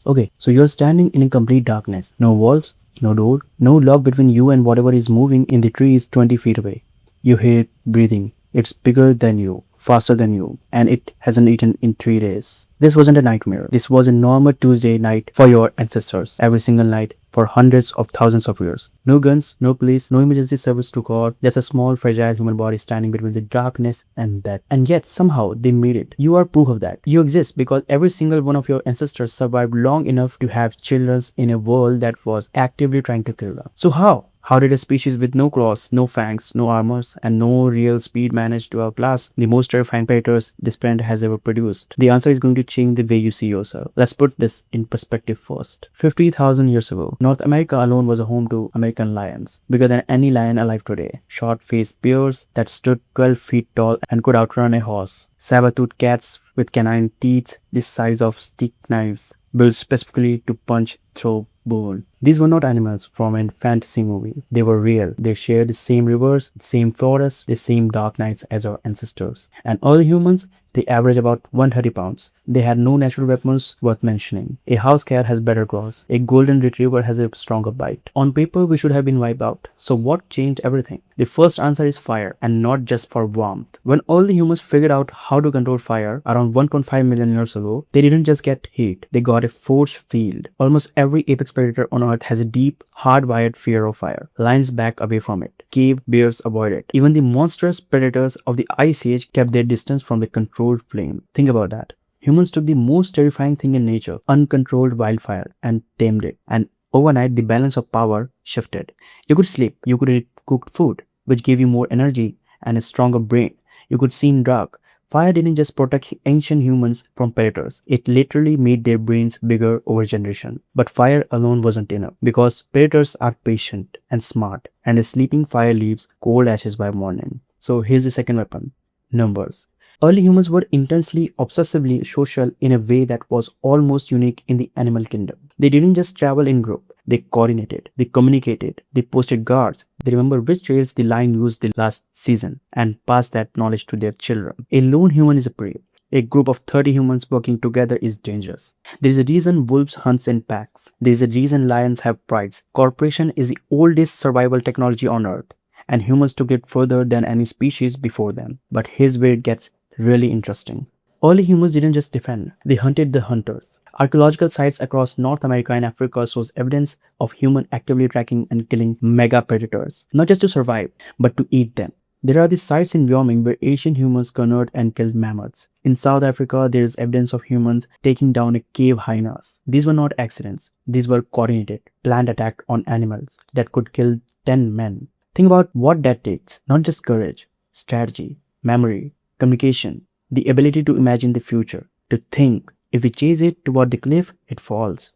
Okay, so you're standing in a complete darkness. No walls, no door, no lock between you and whatever is moving in the trees 20 feet away. You hear it breathing. It's bigger than you, faster than you, and it hasn't eaten in 3 days. This wasn't a nightmare. This was a normal Tuesday night for your ancestors. Every single night for hundreds of thousands of years. No guns, no police, no emergency service to call. Just a small, fragile human body standing between the darkness and death. And yet, somehow, they made it. You are proof of that. You exist because every single one of your ancestors survived long enough to have children in a world that was actively trying to kill them. So how? How did a species with no claws, no fangs, no armors, and no real speed manage to outlast the most terrifying predators this planet has ever produced? The answer is going to change the way you see yourself. Let's put this in perspective first. 50,000 years ago, North America alone was a home to American lions, bigger than any lion alive today. Short-faced bears that stood 12 feet tall and could outrun a horse. Saber-toothed cats with canine teeth the size of stick knives, built specifically to punch through bone. These were not animals from a fantasy movie. They were real. They shared the same rivers, the same forests, the same dark nights as our ancestors. And early humans, they average about 130 pounds. They had no natural weapons worth mentioning. A house cat has better claws. A golden retriever has a stronger bite. On paper, we should have been wiped out. So what changed everything? The first answer is fire, and not just for warmth. When early humans figured out how to control fire around 1.5 million years ago, they didn't just get heat. They got a force field. Almost every apex predator on Earth has a deep, hardwired fear of fire. Lions back away from it. Cave bears avoid it. Even the monstrous predators of the Ice Age kept their distance from the controlled flame. Think about that. Humans took the most terrifying thing in nature, uncontrolled wildfire, and tamed it. And overnight, the balance of power shifted. You could sleep, you could eat cooked food, which gave you more energy and a stronger brain. You could see in dark. Fire didn't just protect ancient humans from predators, it literally made their brains bigger over generations. But fire alone wasn't enough, because predators are patient and smart, and a sleeping fire leaves cold ashes by morning. So here's the second weapon: numbers. Early humans were intensely, obsessively social in a way that was almost unique in the animal kingdom. They didn't just travel in group. They coordinated, they communicated, they posted guards, they remember which trails the lion used the last season and passed that knowledge to their children. A lone human is a prey. A group of 30 humans working together is dangerous. There is a reason wolves hunt in packs. There is a reason lions have prides. Cooperation is the oldest survival technology on Earth, and humans took it further than any species before them. But here's where it gets really interesting. Early humans didn't just defend, they hunted the hunters. Archaeological sites across North America and Africa shows evidence of humans actively tracking and killing mega predators, not just to survive, but to eat them. There are these sites in Wyoming where ancient humans cornered and killed mammoths. In South Africa, there is evidence of humans taking down a cave hyenas. These were not accidents, these were coordinated, planned attacks on animals that could kill 10 men. Think about what that takes, not just courage, strategy, memory, communication, the ability to imagine the future, to think, if we chase it toward the cliff, it falls.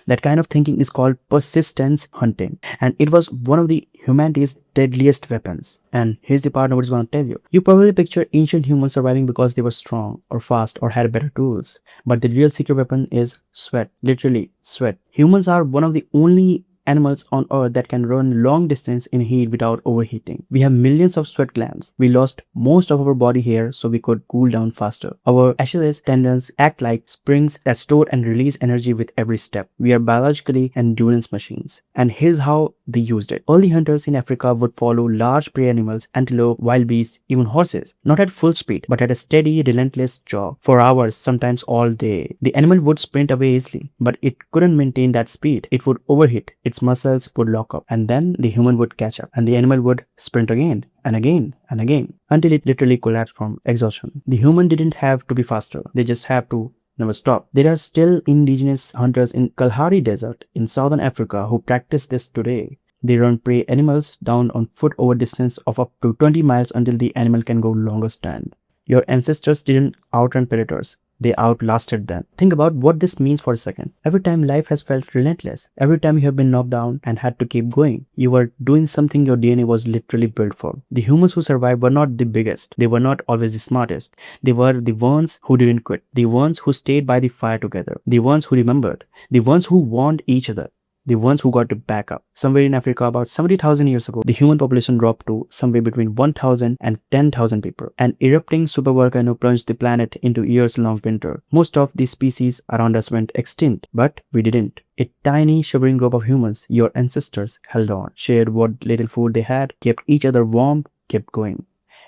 That kind of thinking is called persistence hunting, and it was one of the humanity's deadliest weapons. And here's the part nobody's gonna tell you. You probably picture ancient humans surviving because they were strong, or fast, or had better tools. But the real secret weapon is sweat, literally sweat. Humans are one of the only animals on Earth that can run long distance in heat without overheating. We have millions of sweat glands. We lost most of our body hair so we could cool down faster. Our Achilles tendons act like springs that store and release energy with every step. We are biologically endurance machines. And here's how they used it. Early hunters in Africa would follow large prey animals, antelope, wild beasts, even horses, not at full speed, but at a steady, relentless jog for hours, sometimes all day. The animal would sprint away easily, but it couldn't maintain that speed. It would overheat. Its muscles would lock up, and then the human would catch up, and the animal would sprint again and again and again until it literally collapsed from exhaustion. The human didn't have to be faster, they just have to never stop. There are still indigenous hunters in Kalahari Desert in southern Africa who practice this today. They run prey animals down on foot over distance of up to 20 miles until the animal can go longer stand. Your ancestors didn't outrun predators. They outlasted them. Think about what this means for a second. Every time life has felt relentless, every time you have been knocked down and had to keep going, you were doing something your DNA was literally built for. The humans who survived were not the biggest. They were not always the smartest. They were the ones who didn't quit. The ones who stayed by the fire together. The ones who remembered. The ones who warned each other. the ones who got to back up. Somewhere in Africa about 70,000 years ago, the human population dropped to somewhere between 1,000 and 10,000 people. An erupting supervolcano plunged the planet into years-long winter. Most of the species around us went extinct, but we didn't. A tiny shivering group of humans, your ancestors, held on, shared what little food they had, kept each other warm, kept going.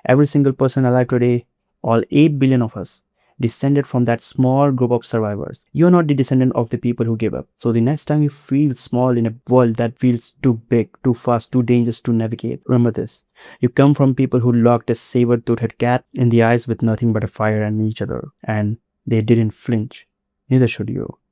Every single person alive today, all 8 billion of us, descended from that small group of survivors. You're not the descendant of the people who gave up. So the next time you feel small in a world that feels too big, too fast, too dangerous to navigate, remember this. You come from people who locked a saber-toothed cat in the eyes with nothing but a fire and each other. And they didn't flinch. Neither should you.